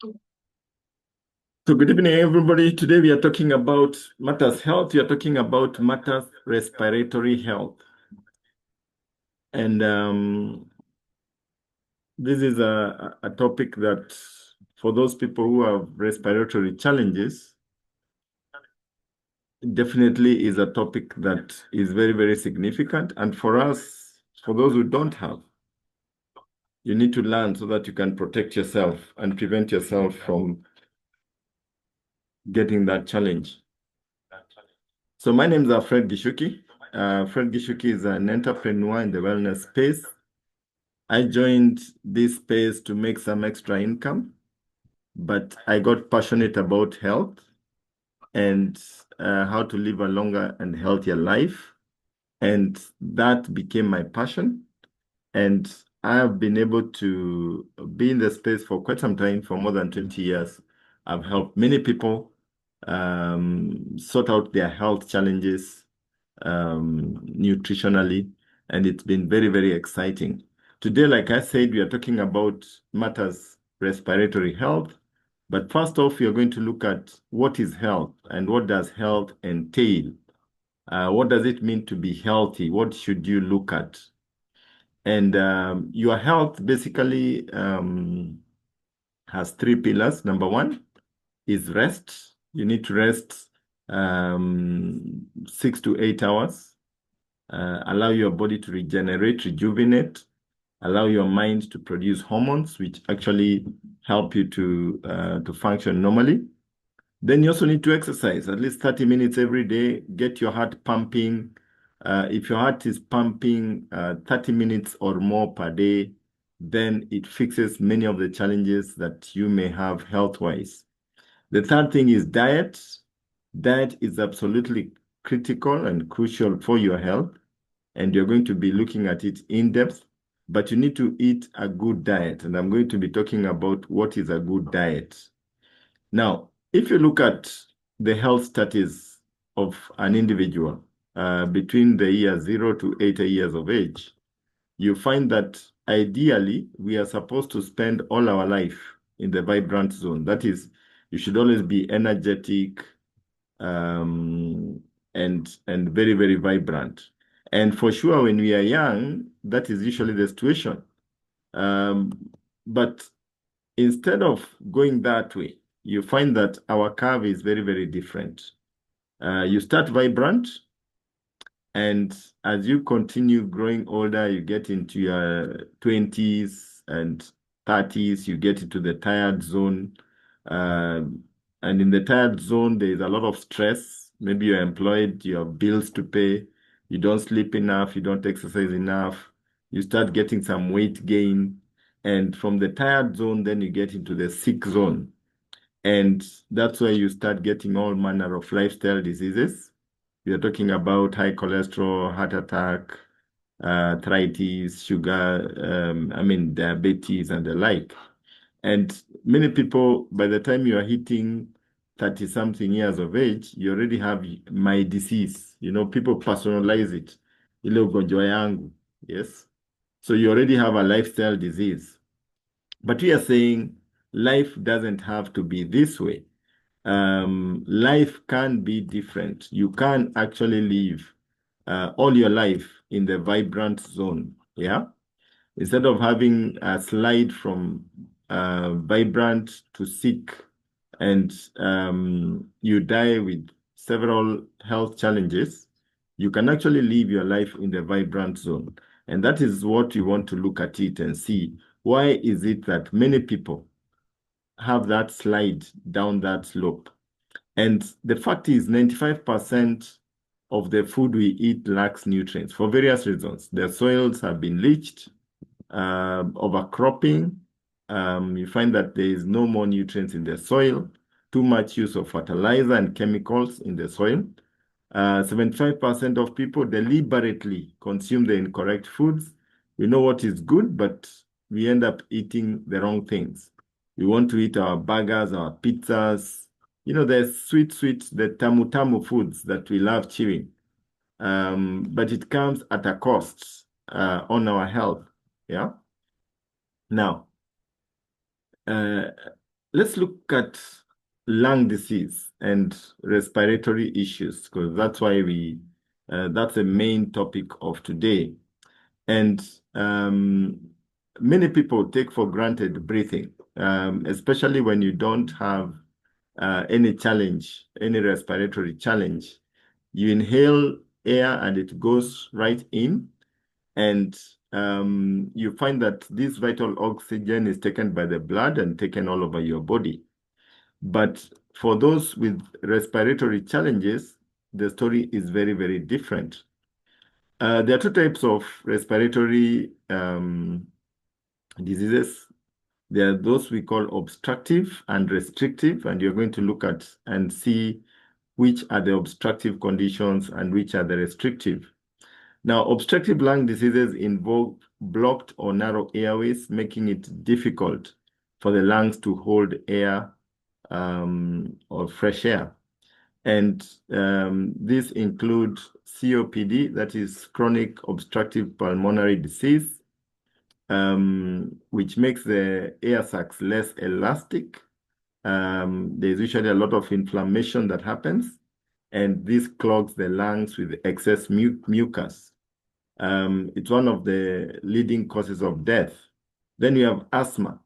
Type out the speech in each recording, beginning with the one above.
So good evening, everybody. Today we are talking about matters health. We are talking about matters respiratory health. And this is a topic that for those people who have respiratory challenges, definitely is a topic that is very, very significant. And for us, for those who don't have, you need to learn so that you can protect yourself and prevent yourself from getting that challenge. So my name is Fred Gichuki. Fred Gichuki is an entrepreneur in the wellness space. I joined this space to make some extra income, but I got passionate about health and how to live a longer and healthier life. And that became my passion. And I have been able to be in the space for quite some time, for more than 20 years. I've helped many people sort out their health challenges nutritionally, and it's been very, very exciting. Today, like I said, we are talking about matters respiratory health. But first off, we are going to look at what is health and what does health entail? What does it mean to be healthy? What should you look at? And your health basically has three pillars. Number one is rest. You need to rest 6 to 8 hours. Allow your body to regenerate, rejuvenate, allow your mind to produce hormones, which actually help you to function normally. Then you also need to exercise at least 30 minutes every day, get your heart pumping. If your heart is pumping 30 minutes or more per day, then it fixes many of the challenges that you may have health-wise. The third thing is diet. Diet is absolutely critical and crucial for your health, and you're going to be looking at it in depth, but you need to eat a good diet. And I'm going to be talking about what is a good diet. Now, if you look at the health status of an individual between the years 0 to 80 years of age, you find that ideally we are supposed to spend all our life in the vibrant zone. That is, you should always be energetic, and very, very vibrant. And for sure, when we are young, that is usually the situation. Um, but instead of going that way, you find that our curve is very, very different. You start vibrant, and as you continue growing older, you get into your 20s and 30s, you get into the tired zone. And in the tired zone, there is a lot of stress. Maybe you're employed, you have bills to pay, you don't sleep enough, you don't exercise enough, you start getting some weight gain. And from the tired zone, then you get into the sick zone. And that's where you start getting all manner of lifestyle diseases. We are talking about high cholesterol, heart attack, arthritis, sugar, diabetes and the like. And many people, by the time you are hitting 30 something years of age, you already have my disease. You know, people personalize it. Ile ugonjwa yangu. Yes. So you already have a lifestyle disease. But we are saying life doesn't have to be this way. Life can be different. You can actually live all your life in the vibrant zone. Yeah. Instead of having a slide from vibrant to sick, and you die with several health challenges, you can actually live your life in the vibrant zone. And that is what we want to look at it and see, why is it that many people have that slide down that slope? And the fact is 95% of the food we eat lacks nutrients for various reasons. The soils have been leached, overcropping. You find that there is no more nutrients in the soil, too much use of fertilizer and chemicals in the soil. 75% of people deliberately consume the incorrect foods. We know what is good, but we end up eating the wrong things. We want to eat our burgers, our pizzas, the sweet, sweet, the tamu tamu foods that we love chewing. But it comes at a cost on our health. Yeah. Now, uh, Let's look at lung disease and respiratory issues, because that's the main topic of today. And many people take for granted breathing, especially when you don't have any challenge, any respiratory challenge. You inhale air and it goes right in, and you find that this vital oxygen is taken by the blood and taken all over your body. But for those with respiratory challenges, the story is very, very different. There are two types of respiratory diseases. There are those we call obstructive and restrictive, and you're going to look at and see which are the obstructive conditions and which are the restrictive. Now, obstructive lung diseases involve blocked or narrow airways, making it difficult for the lungs to hold air or fresh air. And these include COPD, that is chronic obstructive pulmonary disease, which makes the air sacs less elastic. There's usually a lot of inflammation that happens, and this clogs the lungs with excess mucus. It's one of the leading causes of death. Then you have asthma,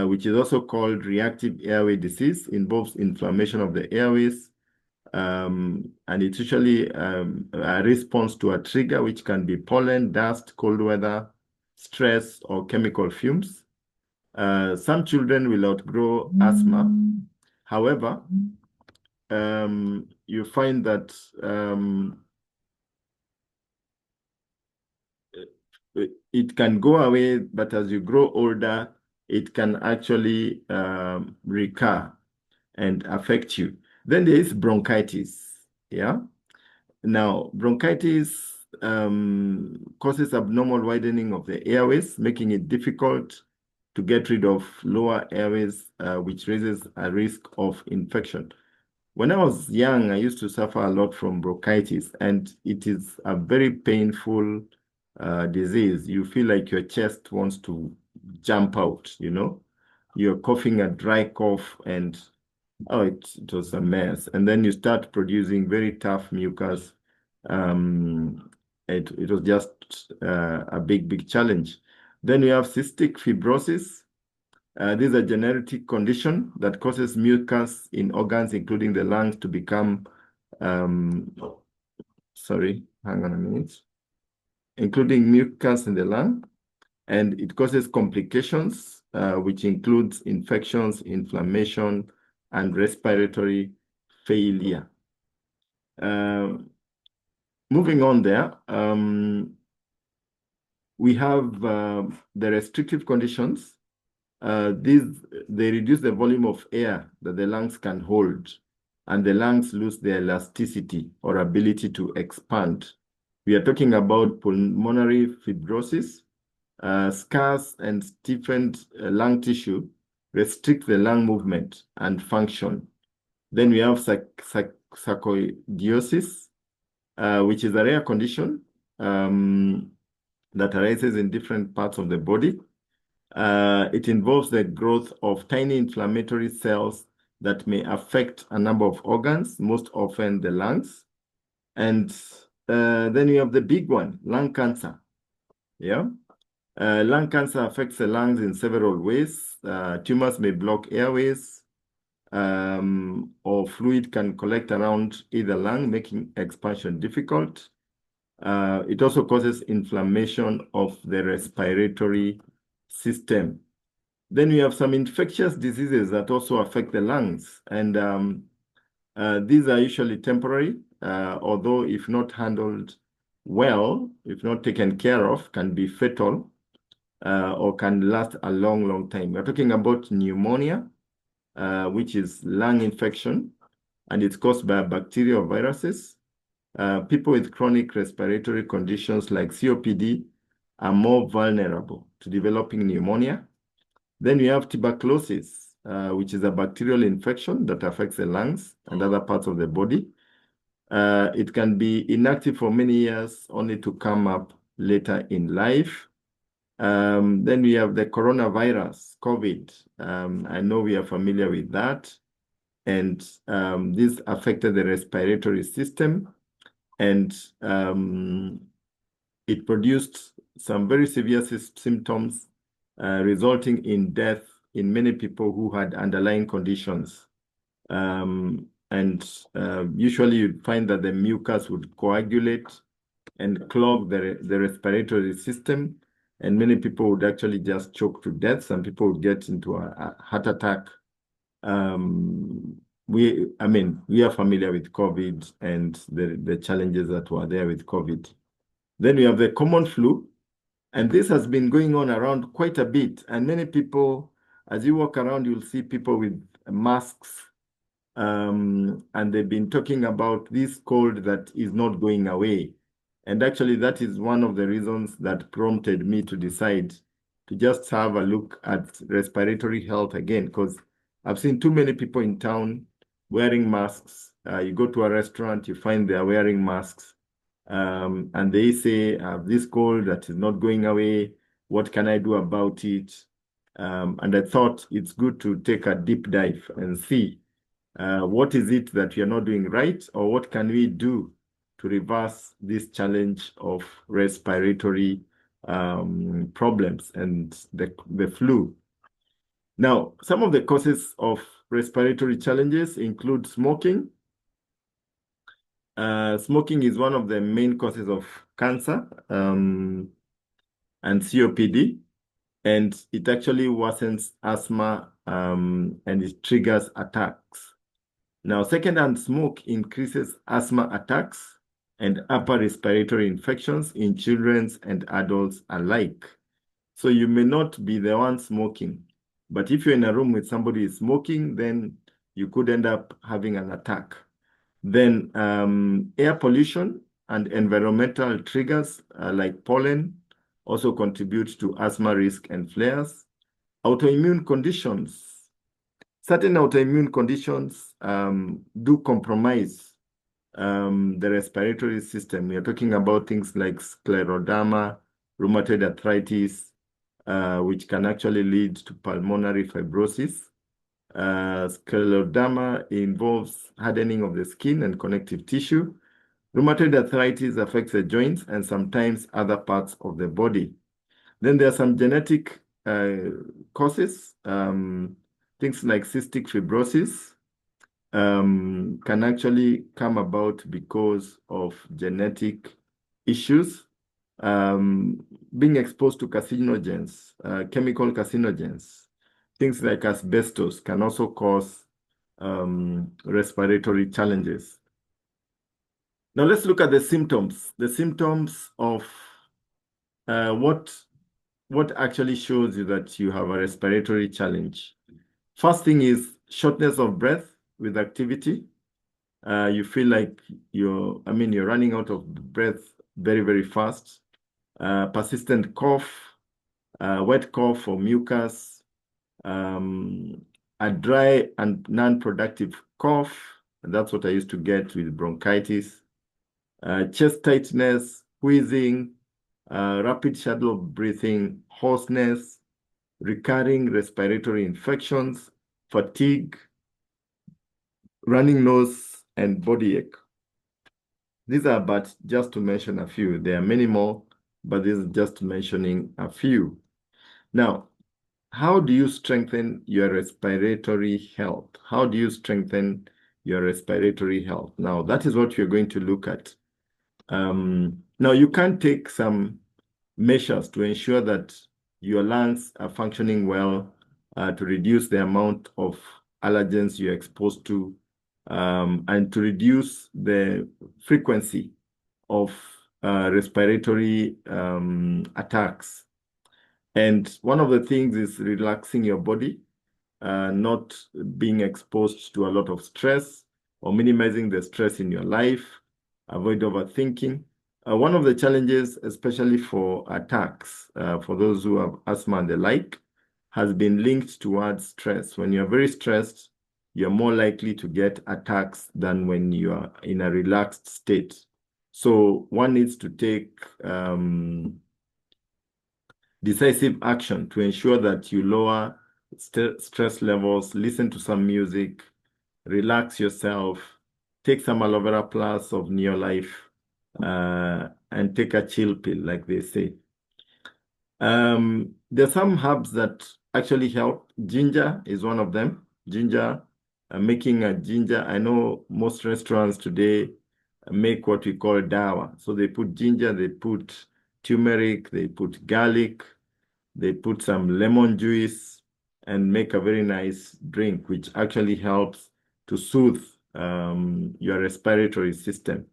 which is also called reactive airway disease, involves inflammation of the airways, and it's usually a response to a trigger, which can be pollen, dust, cold weather, stress, or chemical fumes. Some children will outgrow asthma. However, you find that it can go away, but as you grow older, it can actually recur and affect you. Then there is bronchitis. Yeah. Now, bronchitis causes abnormal widening of the airways, making it difficult to get rid of lower airways, which raises a risk of infection. When I was young, I used to suffer a lot from bronchitis, and it is a very painful disease. You feel like your chest wants to jump out, you know? You're coughing a dry cough, and oh, it was a mess. And then you start producing very tough mucus. It was just a big challenge. Then you have cystic fibrosis. This is a genetic condition that causes mucus in organs, including the lungs, to become, sorry, hang on a minute, including mucus in the lung, and it causes complications, which includes infections, inflammation, and respiratory failure. Moving on there, we have the restrictive conditions. They reduce the volume of air that the lungs can hold, and the lungs lose their elasticity or ability to expand. We are talking about pulmonary fibrosis. Scarce and stiffened lung tissue restrict the lung movement and function. Then we have sarcoidosis, which is a rare condition that arises in different parts of the body. It involves the growth of tiny inflammatory cells that may affect a number of organs, most often the lungs. And then you have the big one, lung cancer. Yeah. Lung cancer affects the lungs in several ways. Tumors may block airways, or fluid can collect around either lung, making expansion difficult. It also causes inflammation of the respiratory system. Then we have some infectious diseases that also affect the lungs, and these are usually temporary, although if not handled well, if not taken care of, can be fatal. Or can last a long time. We're talking about pneumonia, which is lung infection, and it's caused by bacteria or viruses. People with chronic respiratory conditions like COPD are more vulnerable to developing pneumonia. Then we have tuberculosis, which is a bacterial infection that affects the lungs and other parts of the body. It can be inactive for many years, only to come up later in life. Then we have the coronavirus, COVID. I know we are familiar with that. And this affected the respiratory system. And it produced some very severe symptoms, resulting in death in many people who had underlying conditions. Usually you'd find that the mucus would coagulate and clog the respiratory system, and many people would actually just choke to death. Some people would get into a heart attack. We are familiar with COVID and the challenges that were there with COVID. Then we have the common flu, and this has been going on around quite a bit. And many people, as you walk around, you'll see people with masks, and they've been talking about this cold that is not going away. And actually, that is one of the reasons that prompted me to decide to just have a look at respiratory health again, because I've seen too many people in town wearing masks. You go to a restaurant, you find they are wearing masks, and they say, I have this cold that is not going away. What can I do about it? And I thought it's good to take a deep dive and see what is it that we are not doing right, or what can we do to reverse this challenge of respiratory problems and the flu. Now, some of the causes of respiratory challenges include smoking. Smoking is one of the main causes of cancer and COPD, and it actually worsens asthma and it triggers attacks. Now, secondhand smoke increases asthma attacks and upper respiratory infections in children and adults alike. So you may not be the one smoking, but if you're in a room with somebody who's smoking, then you could end up having an attack. Then air pollution and environmental triggers like pollen also contribute to asthma risk and flares. Autoimmune conditions. Certain autoimmune conditions do compromise the respiratory system. We are talking about things like scleroderma, rheumatoid arthritis, which can actually lead to pulmonary fibrosis. Scleroderma involves hardening of the skin and connective tissue. Rheumatoid arthritis affects the joints and sometimes other parts of the body. Then there are some genetic causes. Things like cystic fibrosis can actually come about because of genetic issues. Being exposed to carcinogens, chemical carcinogens, things like asbestos can also cause respiratory challenges. Now let's look at the symptoms. The symptoms of what actually shows you that you have a respiratory challenge. First thing is shortness of breath with activity. You feel like you're running out of breath very, very fast. Persistent cough, wet cough or mucus, a dry and non-productive cough. And that's what I used to get with bronchitis. Chest tightness, wheezing, rapid shadow breathing, hoarseness, recurring respiratory infections, fatigue, running nose, and body ache. These are but just to mention a few. There are many more, but this is just mentioning a few. Now, how do you strengthen your respiratory health? How do you strengthen your respiratory health? Now, that is what you're going to look at. Now, you can take some measures to ensure that your lungs are functioning well, to reduce the amount of allergens you're exposed to, and to reduce the frequency of respiratory attacks. And one of the things is relaxing your body, not being exposed to a lot of stress, or minimizing the stress in your life, avoid overthinking. One of the challenges, especially for attacks, for those who have asthma and the like, has been linked towards stress. When you're very stressed, you're more likely to get attacks than when you are in a relaxed state. So one needs to take decisive action to ensure that you lower stress levels, listen to some music, relax yourself, take some aloe vera plus of Neolife, and take a chill pill, like they say. There's some herbs that actually help. Ginger is one of them. Ginger, making a ginger. I know most restaurants today make what we call dawa. So they put ginger, they put turmeric, they put garlic, they put some lemon juice and make a very nice drink, which actually helps to soothe your respiratory system.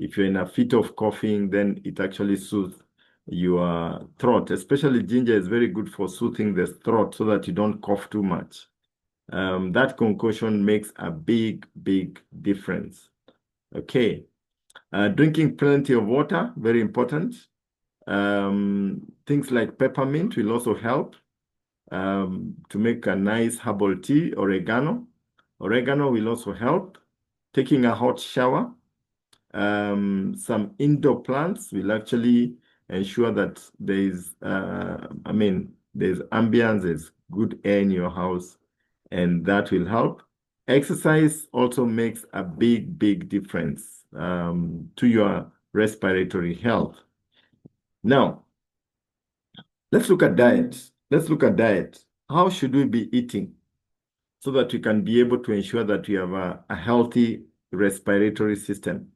If you're in a fit of coughing, then it actually soothes your throat. Especially ginger is very good for soothing the throat so that you don't cough too much. That concoction makes a big, big difference. Okay. Drinking plenty of water, very important. Things like peppermint will also help to make a nice herbal tea. Oregano. Oregano will also help. Taking a hot shower. Some indoor plants will actually ensure that there's ambience, there's good air in your house, and that will help. Exercise also makes a big, big difference to your respiratory health. Now, let's look at diet. Let's look at diet. How should we be eating so that we can be able to ensure that we have a healthy respiratory system?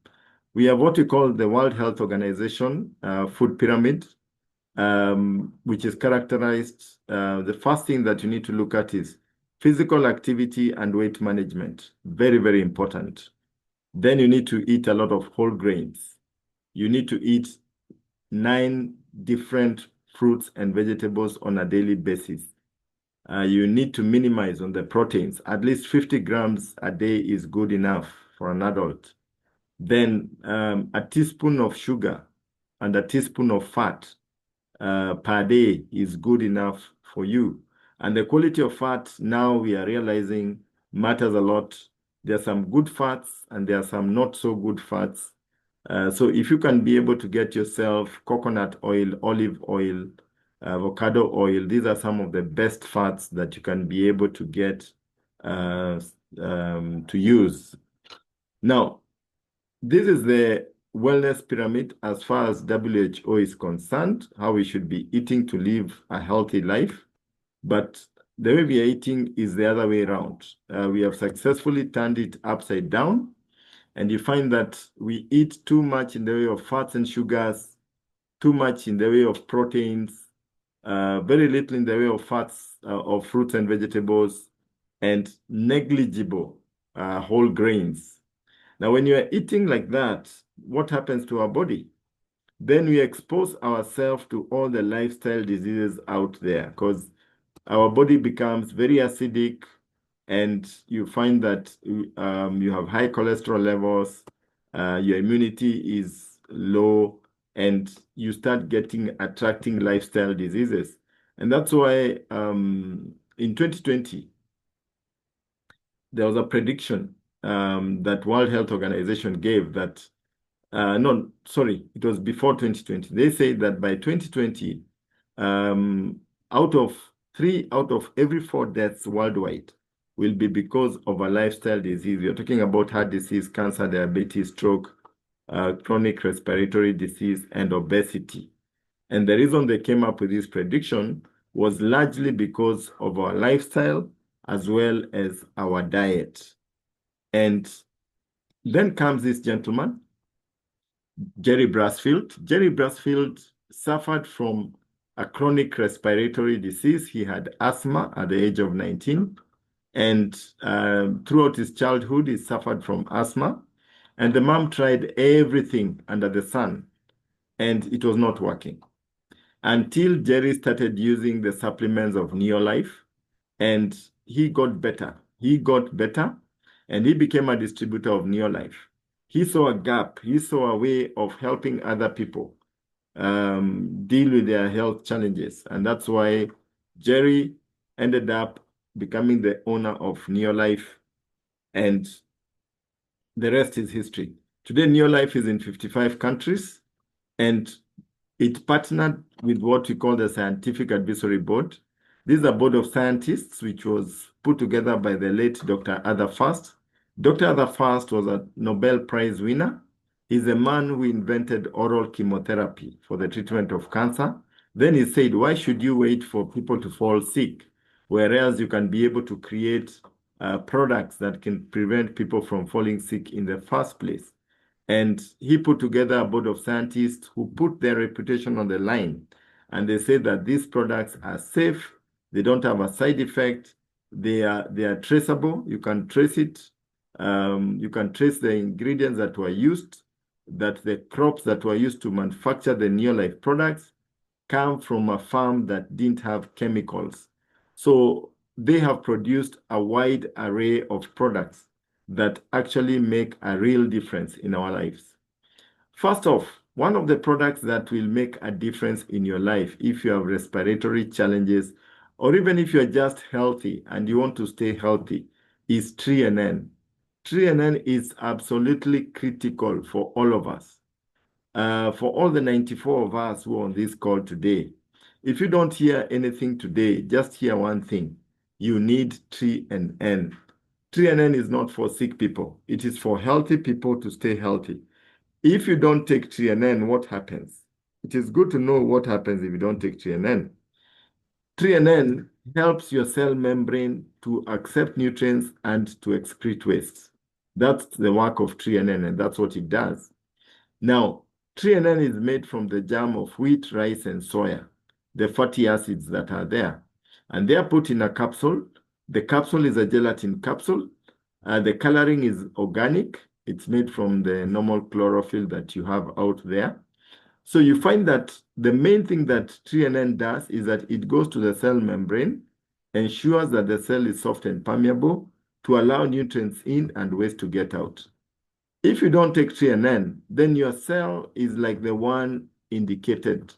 We have what we call the World Health Organization food pyramid, which is characterized. The first thing that you need to look at is physical activity and weight management. Very, very important. Then you need to eat a lot of whole grains. You need to eat 9 different fruits and vegetables on a daily basis. You need to minimize on the proteins. At least 50 grams a day is good enough for an adult. Then a teaspoon of sugar and a teaspoon of fat per day is good enough for you. And the quality of fat now we are realizing matters a lot. There are some good fats and there are some not so good fats. So if you can be able to get yourself coconut oil, olive oil, avocado oil, these are some of the best fats that you can be able to get to use. Now, this is the wellness pyramid as far as WHO is concerned, how we should be eating to live a healthy life. But the way we are eating is the other way around. We have successfully turned it upside down. And you find that we eat too much in the way of fats and sugars, too much in the way of proteins, very little in the way of fats of fruits and vegetables, and negligible whole grains. Now, when you are eating like that, what happens to our body? Then we expose ourselves to all the lifestyle diseases out there because our body becomes very acidic, and you find that you have high cholesterol levels, your immunity is low, and you start attracting lifestyle diseases. And that's why in 2020, there was a prediction that World Health Organization gave that, no, sorry, it was before 2020. They say that by 2020, three out of every 4 deaths worldwide will be because of a lifestyle disease. You're talking about heart disease, cancer, diabetes, stroke, chronic respiratory disease, and obesity. And the reason they came up with this prediction was largely because of our lifestyle as well as our diet. And then comes this gentleman, Jerry Brasfield. Jerry Brasfield suffered from a chronic respiratory disease. He had asthma at the age of 19. And throughout his childhood, he suffered from asthma. And the mom tried everything under the sun, and it was not working. Until Jerry started using the supplements of Neolife, and he got better. He got better, and he became a distributor of Neolife. He saw a gap. He saw a way of helping other people deal with their health challenges. And that's why Jerry ended up becoming the owner of Neolife, and the rest is history. Today, Neolife is in 55 countries, and it partnered with what we call the Scientific Advisory Board. This is a board of scientists which was put together by the late Dr. Arthur First. Dr. Arthur First was a Nobel Prize winner. He's a man who invented oral chemotherapy for the treatment of cancer. Then he said, why should you wait for people to fall sick, whereas you can be able to create products that can prevent people from falling sick in the first place? And he put together a board of scientists who put their reputation on the line. And they say that these products are safe, they don't have a side effect, they are traceable, you can trace it, you can trace the ingredients that were used, that the crops that were used to manufacture the Neolife products come from a farm that didn't have chemicals. So they have produced a wide array of products that actually make a real difference in our lives. First off, one of the products that will make a difference in your life if you have respiratory challenges, or even if you're just healthy and you want to stay healthy, is Tree NN. Tree NN is absolutely critical for all of us. For all the 94 of us who are on this call today, if you don't hear anything today, just hear one thing. You need Tree NN. Tree NN is not for sick people. It is for healthy people to stay healthy. If you don't take Tree NN, what happens? It is good to know what happens if you don't take Tree NN. Tree NN helps your cell membrane to accept nutrients and to excrete waste. That's the work of Tree NN, and that's what it does. Now, Tree NN is made from the germ of wheat, rice, and soya, the fatty acids that are there. And they are put in a capsule. The capsule is a gelatin capsule. The coloring is organic. It's made from the normal chlorophyll that you have out there. So you find that the main thing that Tree NN does is that it goes to the cell membrane, ensures that the cell is soft and permeable to allow nutrients in and waste to get out. If you don't take Tree NN, then your cell is like the one indicated,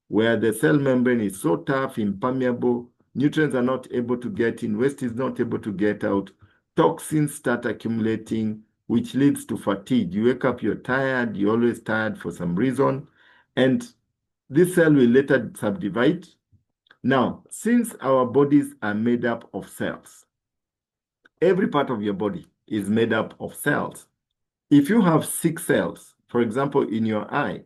where the cell membrane is so tough, impermeable, nutrients are not able to get in, waste is not able to get out, toxins start accumulating, which leads to fatigue. You wake up, you're tired, you're always tired for some reason, and this cell will later subdivide. Now, since our bodies are made up of cells, every part of your body is made up of cells. If you have 6 cells, for example, in your eye,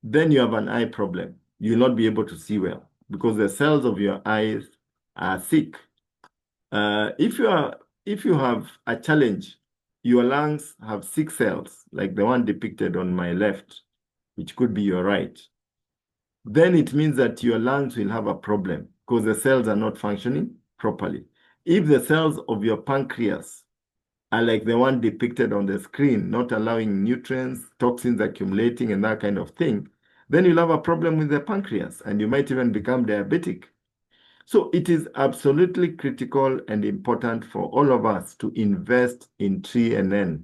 then you have an eye problem. You will not be able to see well because the cells of your eyes are sick. If you have a challenge, your lungs have 6 cells, like the one depicted on my left, which could be your right. Then it means that your lungs will have a problem because the cells are not functioning properly. If the cells of your pancreas are like the one depicted on the screen, not allowing nutrients, toxins accumulating, and that kind of thing, then you'll have a problem with the pancreas, and you might even become diabetic. So it is absolutely critical and important for all of us to invest in Tree NN.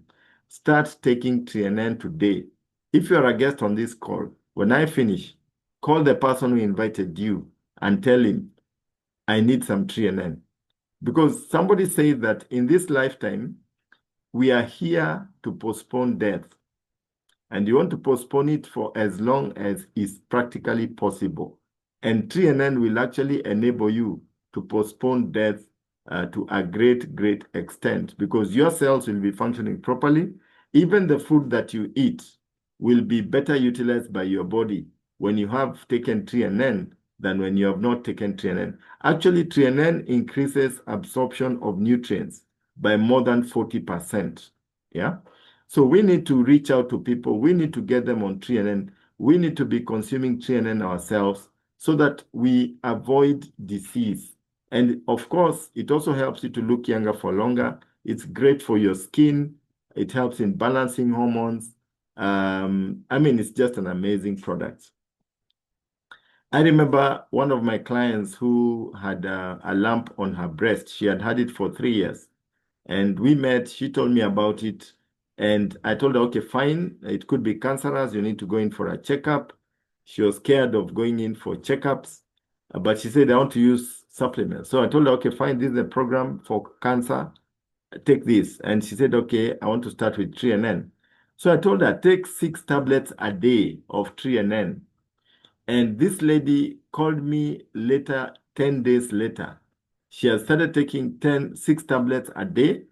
Start taking Tree NN today. If you're a guest on this call, when I finish, call the person who invited you and tell him, I need some Tree NN. Because somebody said that in this lifetime, we are here to postpone death. And you want to postpone it for as long as is practically possible. And Tree NN will actually enable you to postpone death to a great, great extent because your cells will be functioning properly. Even the food that you eat will be better utilized by your body when you have taken Tree NN than when you have not taken Tree NN. Actually, Tree NN increases absorption of nutrients by more than 40%. Yeah. So we need to reach out to people. We need to get them on Tree NN. We need to be consuming Tree NN ourselves so that we avoid disease. And of course, it also helps you to look younger for longer. It's great for your skin. It helps in balancing hormones. I mean, it's just an amazing product. I remember one of my clients who had a lump on her breast. She had had it for 3 years. And we met, she told me about it. And I told her, okay, fine, it could be cancerous. You need to go in for a checkup. She was scared of going in for checkups, but she said, I want to use supplements. So I told her, okay, fine, this is a program for cancer. Take this. And she said, okay, I want to start with Tree NN. So I told her, take 6 tablets a day of Tree NN. And this lady called me later, 10 days later. She has started taking 6 tablets a day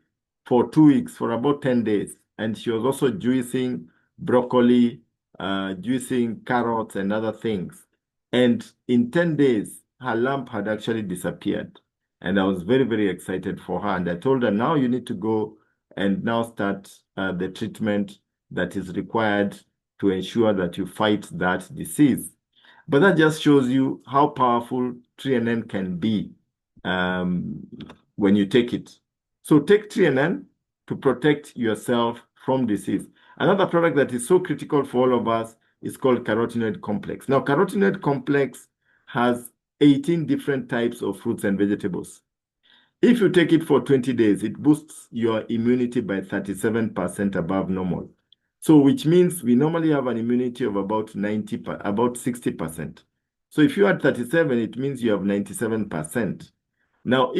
for 2 weeks, for about 10 days. And she was also juicing broccoli, juicing carrots and other things. And in 10 days, her lump had actually disappeared. And I was very, very excited for her. And I told her, now you need to go and now start the treatment that is required to ensure that you fight that disease. But that just shows you how powerful 3NN can be um, when you take it. So take 3NN to protect yourself from disease. Another product that is so critical for all of us is called carotenoid complex. Now, carotenoid complex has 18 different types of fruits and vegetables. If you take it for 20 days, it boosts your immunity by 37% above normal. So which means we normally have an immunity of about 60%. So if you had 37, it means you have 97%. Now,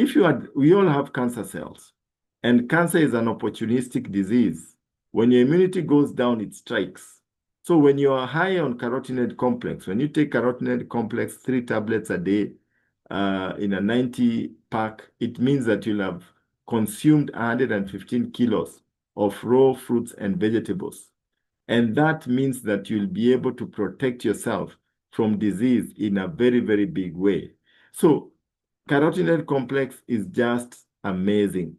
we all have cancer cells, and cancer is an opportunistic disease. When your immunity goes down, it strikes. So when you are high on carotenoid complex, when you take carotenoid complex 3 tablets a day, in a 90 pack, it means that you'll have consumed 115 kilos of raw fruits and vegetables. And that means that you'll be able to protect yourself from disease in a very, very big way. So carotenoid complex is just amazing.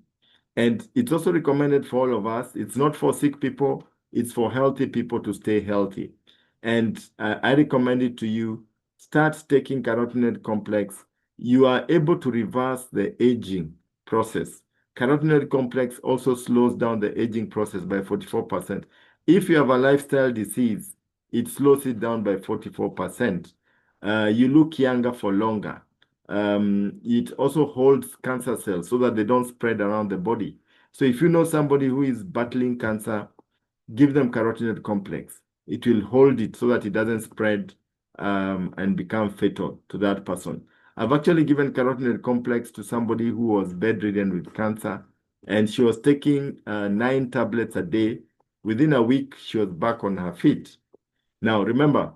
And it's also recommended for all of us. It's not for sick people, it's for healthy people to stay healthy. And I recommend it to you. Start taking carotenoid complex. You are able to reverse the aging process. Carotenoid complex also slows down the aging process by 44%. If you have a lifestyle disease, it slows it down by 44%. You look younger for longer. It also holds cancer cells so that they don't spread around the body. So if you know somebody who is battling cancer, give them carotenoid complex. It will hold it so that it doesn't spread and become fatal to that person. I've actually given carotenoid complex to somebody who was bedridden with cancer, and she was taking 9 tablets a day. Within a week, she was back on her feet. Now, remember,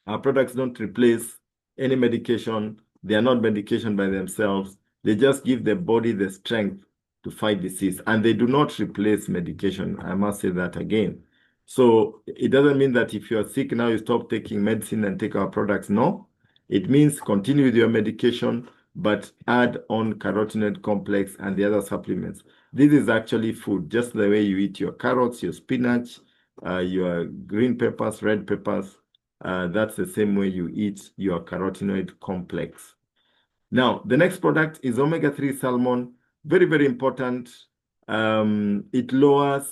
our products don't replace any medication. They are not medication by themselves. They just give the body the strength to fight disease, and they do not replace medication. I must say that again. So it doesn't mean that if you're sick now, you stop taking medicine and take our products. No, it means continue with your medication, but add on carotenoid complex and the other supplements. This is actually food, just the way you eat your carrots, your spinach, your green peppers, red peppers. That's the same way you eat your carotenoid complex. Now, the next product is omega-3 salmon. Very, very important. It lowers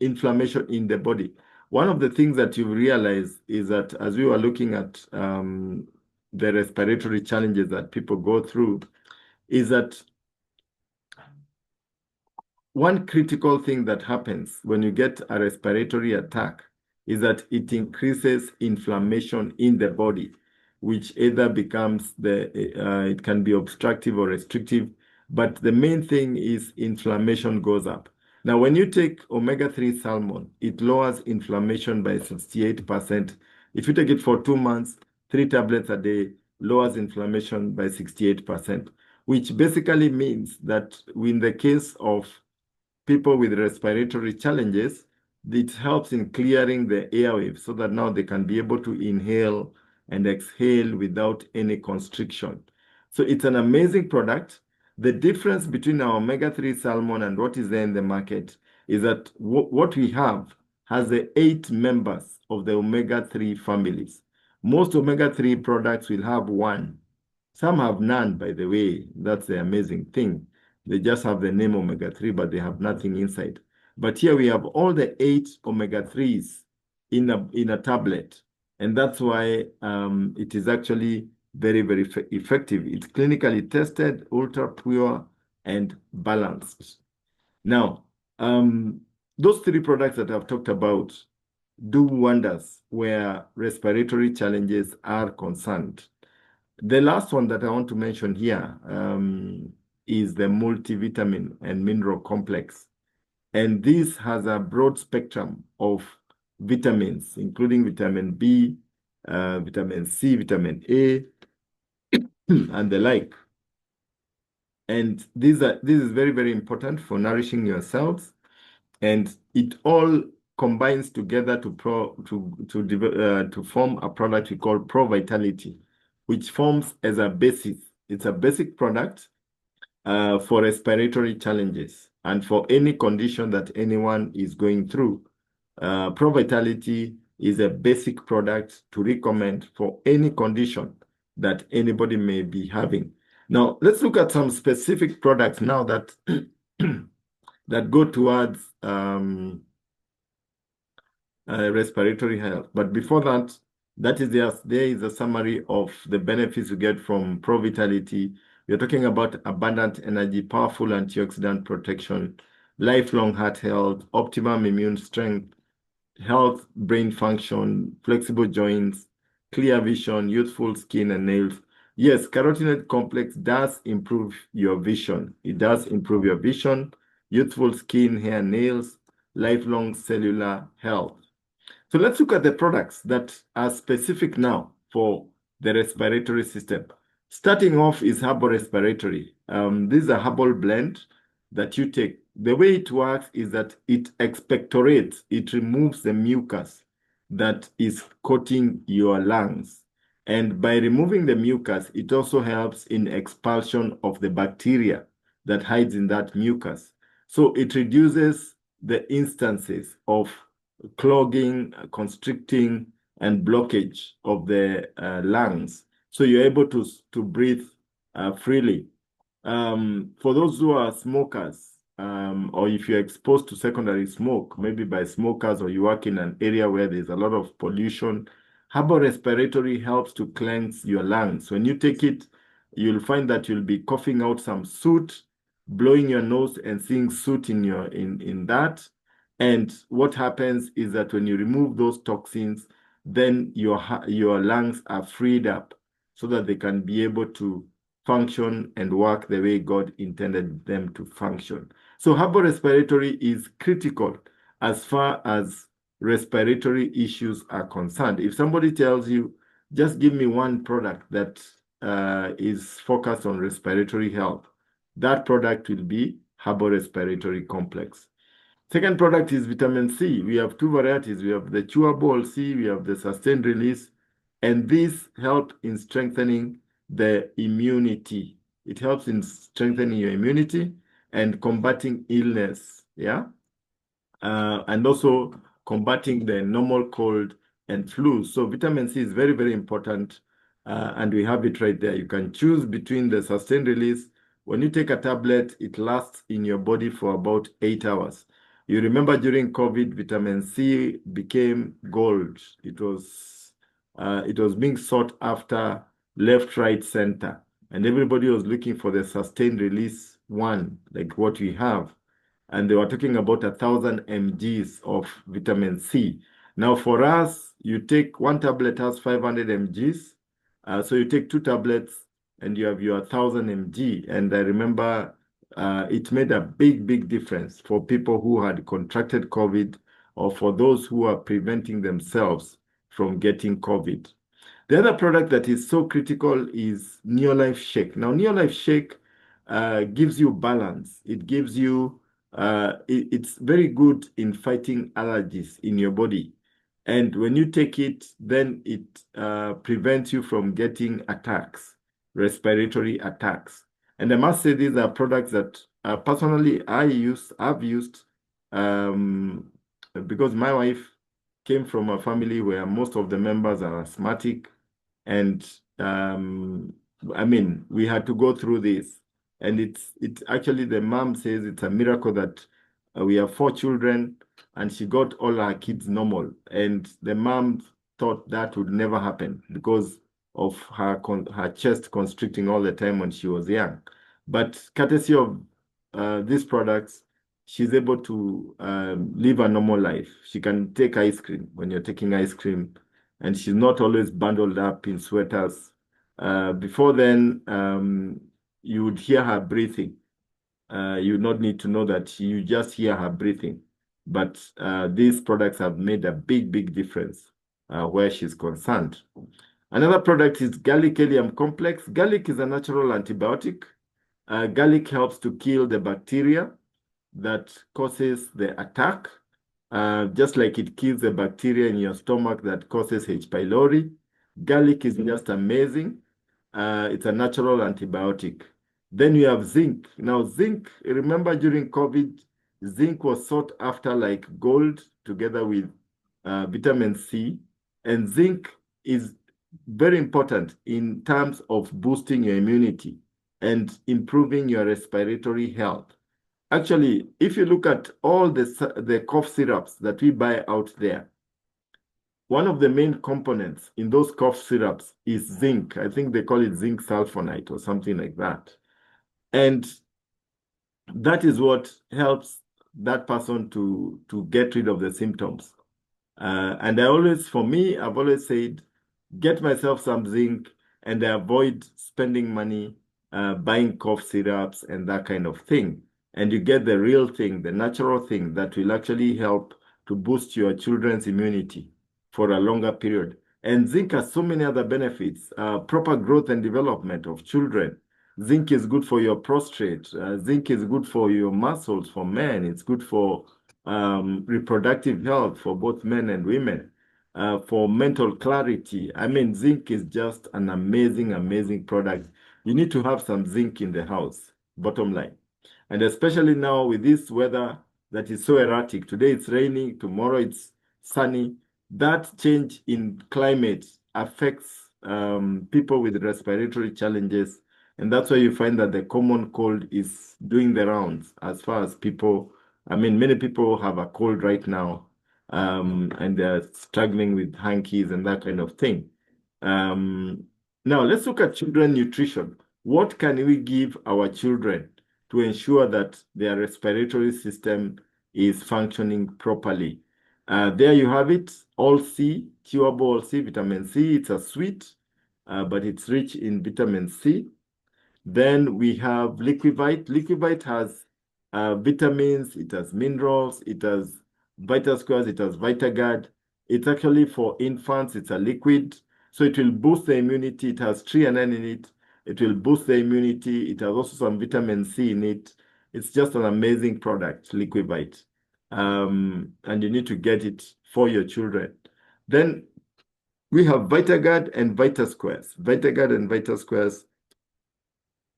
inflammation in the body. One of the things that you realize is that as we were looking at the respiratory challenges that people go through, is that one critical thing that happens when you get a respiratory attack is that it increases inflammation in the body, which either becomes it can be obstructive or restrictive, but the main thing is inflammation goes up. Now, when you take omega-3 salmon, it lowers inflammation by 68%. If you take it for 2 months, 3 tablets a day, lowers inflammation by 68%, which basically means that in the case of people with respiratory challenges, it helps in clearing the airwaves so that now they can be able to inhale and exhale without any constriction. So it's an amazing product. The difference between our omega-3 salmon and what is there in the market is that what we have has the 8 members of the omega-3 families. Most omega-3 products will have one. Some have none, by the way. That's the amazing thing. They just have the name omega-3, but they have nothing inside. But here we have all the 8 omega-3s in a tablet. And that's why it is actually very, very effective. It's clinically tested, ultra pure, and balanced. Now, those 3 products that I've talked about do wonders where respiratory challenges are concerned. The last one that I want to mention here is the multivitamin and mineral complex. And this has a broad spectrum of vitamins, including vitamin B, vitamin C, vitamin A, and the like. And this is very, very important for nourishing your cells. And it all combines together to form a product we call Pro Vitality, which forms as a basis. It's a basic product for respiratory challenges and for any condition that anyone is going through. Pro Vitality is a basic product to recommend for any condition that anybody may be having. Now, let's look at some specific products now that that go towards respiratory health. But before that, there is a summary of the benefits you get from Pro Vitality. We're talking about abundant energy, powerful antioxidant protection, lifelong heart health, optimum immune strength, health, brain function, flexible joints, clear vision, youthful skin and nails. Yes, carotenoid complex does improve your vision. It does improve your vision, youthful skin, hair, nails, lifelong cellular health. So let's look at the products that are specific now for the respiratory system. Starting off is Herbal Respiratory. This is a herbal blend that you take. The way it works is that it expectorates, it removes the mucus that is coating your lungs. And by removing the mucus, it also helps in expulsion of the bacteria that hides in that mucus. So it reduces the instances of clogging, constricting, and blockage of the lungs. So you're able to breathe freely. For those who are smokers, or if you're exposed to secondary smoke, maybe by smokers, or you work in an area where there's a lot of pollution, Herbal Respiratory helps to cleanse your lungs. When you take it, you'll find that you'll be coughing out some soot, blowing your nose and seeing soot in that. And what happens is that when you remove those toxins, then your lungs are freed up so that they can be able to function and work the way God intended them to function. So Herbal Respiratory is critical as far as respiratory issues are concerned. If somebody tells you, just give me one product that is focused on respiratory health, that product will be Herbal Respiratory Complex. Second product is vitamin C. We have two varieties. We have the chewable C, we have the sustained release, and these help in strengthening the immunity. It helps in strengthening your immunity and combating illness, yeah? And also combating the normal cold and flu. So vitamin C is very, very important, and we have it right there. You can choose between the sustained release. When you take a tablet, it lasts in your body for about 8 hours. You remember during COVID, vitamin C became gold. It was being sought after left, right, center, and everybody was looking for the sustained release one, like what we have. And they were talking about 1,000 mgs of vitamin C. Now, for us, you take one tablet has 500 mgs. So you take two tablets and you have your 1,000 mg. And I remember it made a big, big difference for people who had contracted COVID or for those who are preventing themselves from getting COVID. The other product that is so critical is Neolife Shake. Now, Neolife Shake gives you balance. It gives you, it's very good in fighting allergies in your body. And when you take it, then it prevents you from getting attacks, respiratory attacks. And I must say these are products that personally I've used because my wife came from a family where most of the members are asthmatic. And I mean, we had to go through this. And it's actually, the mom says it's a miracle that we have 4 children and she got all her kids normal. And the mom thought that would never happen because of her chest constricting all the time when she was young. But courtesy of these products, she's able to live a normal life. She can take ice cream when you're taking ice cream, and she's not always bundled up in sweaters. Before then, you would hear her breathing. You would not need to know that you just hear her breathing. But these products have made a big, big difference where she's concerned. Another product is garlic Helium Complex. Garlic is a natural antibiotic. Garlic helps to kill the bacteria that causes the attack, just like it kills the bacteria in your stomach that causes H. pylori. Garlic is just amazing. It's a natural antibiotic. Then you have zinc. Now, zinc, remember during COVID, zinc was sought after like gold together with vitamin C. And zinc is very important in terms of boosting your immunity and improving your respiratory health. Actually, if you look at all the cough syrups that we buy out there, one of the main components in those cough syrups is zinc. I think they call it zinc sulfonate or something like that. And that is what helps that person to get rid of the symptoms. And for me, I've always said, get myself some zinc and avoid spending money buying cough syrups and that kind of thing. And you get the real thing, the natural thing that will actually help to boost your children's immunity for a longer period. And zinc has so many other benefits, proper growth and development of children. Zinc is good for your prostate. Zinc is good for your muscles for men. It's good for reproductive health for both men and women, for mental clarity. I mean, zinc is just an amazing, amazing product. You need to have some zinc in the house, bottom line. And especially now with this weather that is so erratic. Today it's raining, tomorrow it's sunny. That change in climate affects people with respiratory challenges. And that's why you find that the common cold is doing the rounds as far as people. I mean, many people have a cold right now, and they're struggling with hankies and that kind of thing. Now, let's look at children nutrition. What can we give our children to ensure that their respiratory system is functioning properly? There you have it, all C, chewable all C, vitamin C. It's a sweet, but it's rich in vitamin C. Then we have Liquivite. Liquivite has vitamins, it has minerals, it has VitaSquares, it has VitaGuard. It's actually for infants, it's a liquid. So it will boost the immunity. It has threonine in it. It will boost the immunity. It has also some vitamin C in it. It's just an amazing product, Liquivite. And you need to get it for your children. Then we have VitaGuard and VitaSquares. VitaGuard and VitaSquares.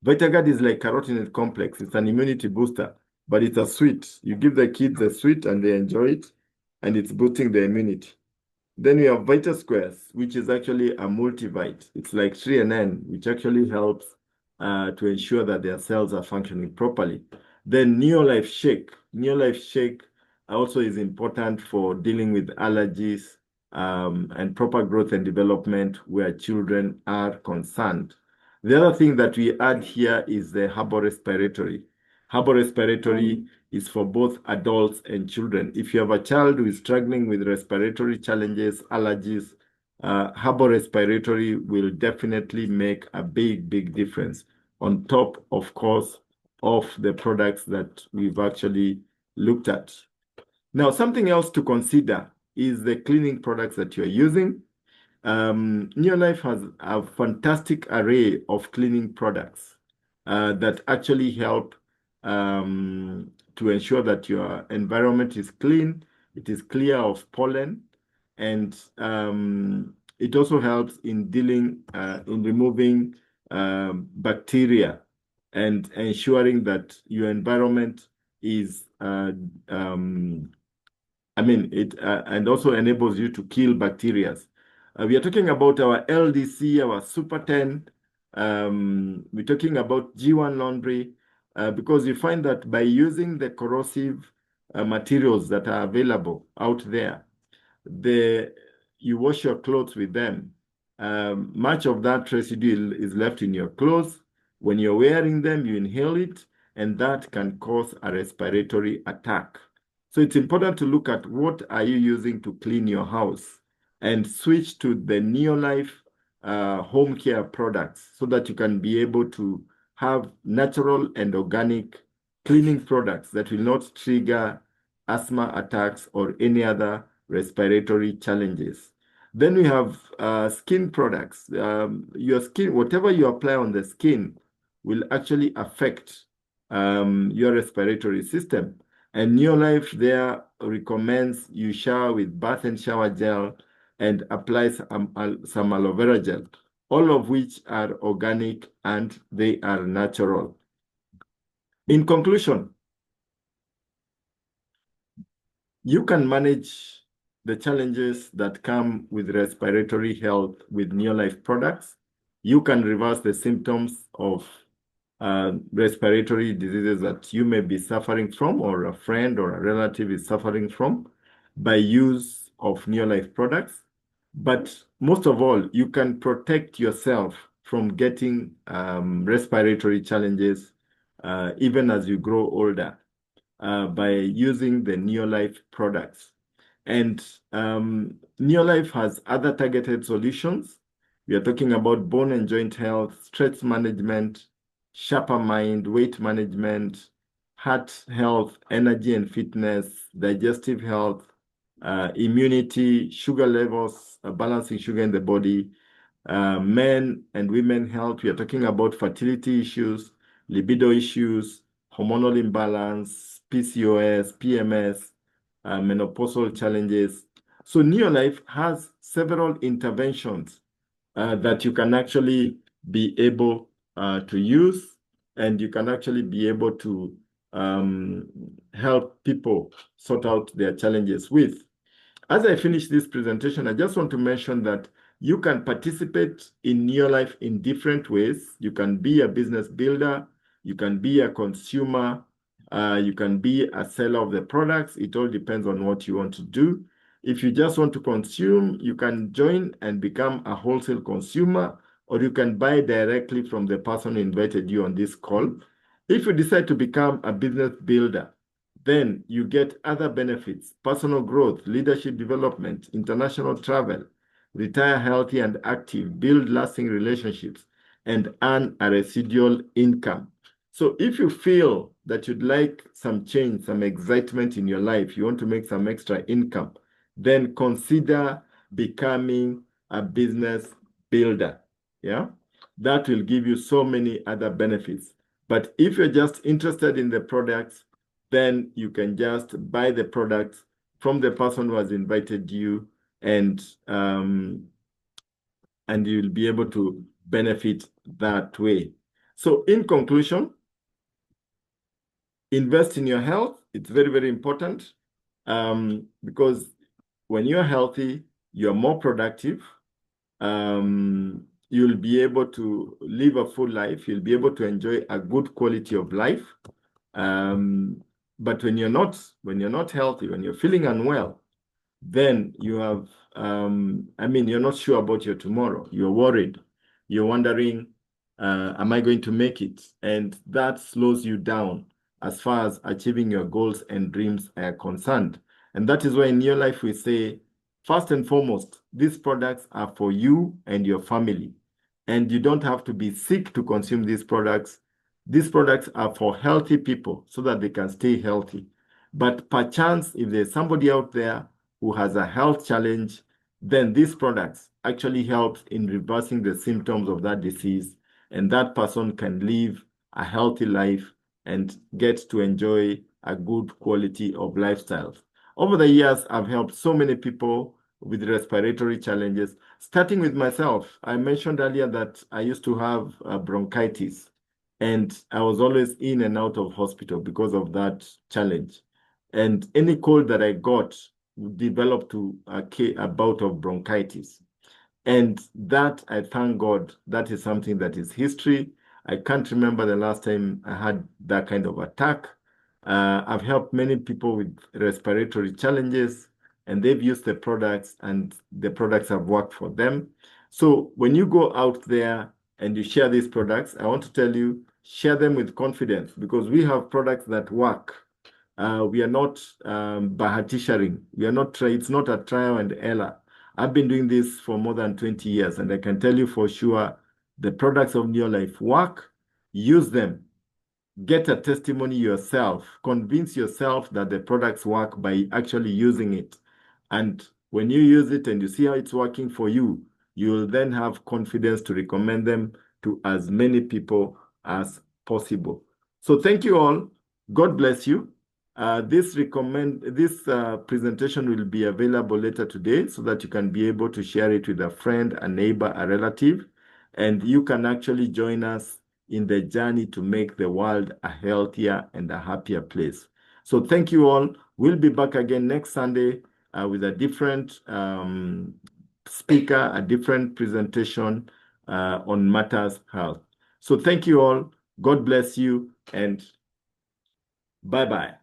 VitaGuard is like carotenoid complex. It's an immunity booster, but it's a sweet. You give the kids a sweet and they enjoy it, and it's boosting the immunity. Then we have VitaSquares, which is actually a multivite. It's like 3NN, which actually helps to ensure that their cells are functioning properly. Then Neolife Shake. Neolife Shake also is important for dealing with allergies and proper growth and development where children are concerned. The other thing that we add here is the Herbal Respiratory. Herbal Respiratory is for both adults and children. If you have a child who is struggling with respiratory challenges, allergies, Herbal Respiratory will definitely make a big, big difference on top, of course, of the products that we've actually looked at. Now, something else to consider is the cleaning products that you're using. Neolife has a fantastic array of cleaning products that actually help to ensure that your environment is clean, it is clear of pollen, and it also helps in removing bacteria and ensuring that your environment is and also enables you to kill bacteria. We are talking about our LDC, our Super 10. We're talking about G1 laundry because you find that by using the corrosive materials that are available out there, you wash your clothes with them. Much of that residue is left in your clothes. When you're wearing them, you inhale it, and that can cause a respiratory attack. So it's important to look at what are you using to clean your house and switch to the Neolife home care products so that you can be able to have natural and organic cleaning products that will not trigger asthma attacks or any other respiratory challenges. Then we have skin products. Your skin, whatever you apply on the skin, will actually affect your respiratory system. And Neolife there recommends you shower with bath and shower gel and apply some aloe vera gel, all of which are organic and they are natural. In conclusion, you can manage the challenges that come with respiratory health with Neolife products. You can reverse the symptoms of respiratory diseases that you may be suffering from, or a friend or a relative is suffering from, by use of Neolife products. But most of all, you can protect yourself from getting respiratory challenges even as you grow older by using the Neolife products. And Neolife has other targeted solutions. We are talking about bone and joint health, stress management, sharper mind, weight management, heart health, energy and fitness, digestive health, immunity, sugar levels, balancing sugar in the body, men and women health. We are talking about fertility issues, libido issues, hormonal imbalance, PCOS, PMS, menopausal challenges. So Neolife has several interventions that you can actually be able to use, and you can actually be able to help people sort out their challenges with. As I finish this presentation, I just want to mention that you can participate in Neolife in different ways. You can be a business builder, you can be a consumer, you can be a seller of the products. It all depends on what you want to do. If you just want to consume, you can join and become a wholesale consumer, or you can buy directly from the person who invited you on this call. If you decide to become a business builder, then you get other benefits: personal growth, leadership development, international travel, retire healthy and active, build lasting relationships, and earn a residual income. So if you feel that you'd like some change, some excitement in your life, you want to make some extra income, then consider becoming a business builder. Yeah, that will give you so many other benefits. But if you're just interested in the products, then you can just buy the products from the person who has invited you, and you'll be able to benefit that way. So in conclusion, invest in your health. It's very, very important because when you're healthy, you're more productive. You'll be able to live a full life. You'll be able to enjoy a good quality of life. But when you're not healthy, when you're feeling unwell, then you have, you're not sure about your tomorrow. You're worried. You're wondering, am I going to make it? And that slows you down as far as achieving your goals and dreams are concerned. And that is why in your life we say, first and foremost, these products are for you and your family. And you don't have to be sick to consume these products. These products are for healthy people so that they can stay healthy. But perchance, if there's somebody out there who has a health challenge, then these products actually help in reversing the symptoms of that disease, and that person can live a healthy life and get to enjoy a good quality of lifestyle. Over the years, I've helped so many people with respiratory challenges, starting with myself. I mentioned earlier that I used to have bronchitis, and I was always in and out of hospital because of that challenge. And any cold that I got would develop to a bout of bronchitis. And that, I thank God, that is something that is history. I can't remember the last time I had that kind of attack. I've helped many people with respiratory challenges, and they've used the products, and the products have worked for them. So when you go out there and you share these products, I want to tell you, share them with confidence, because we have products that work. We are not bahatisharing. We are not. It's not a trial and error. I've been doing this for more than 20 years, and I can tell you for sure, the products of Neolife work. Use them. Get a testimony yourself. Convince yourself that the products work by actually using it. And When you use it and you see how it's working for you, you will then have confidence to recommend them to as many people as possible. So thank you all. God bless you. This presentation will be available later today so that you can be able to share it with a friend, a neighbor, a relative, and you can actually join us in the journey to make the world a healthier and a happier place. So thank you all. We'll be back again next Sunday with a different speaker, a different presentation on matters health. So thank you all. God bless you and bye-bye.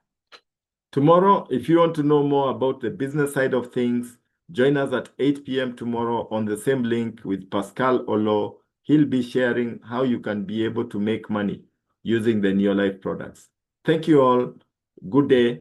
Tomorrow, if you want to know more about the business side of things, join us at 8 p.m. tomorrow on the same link with Pascal Olo. He'll be sharing how you can be able to make money using the Neolife products. Thank you all. Good day.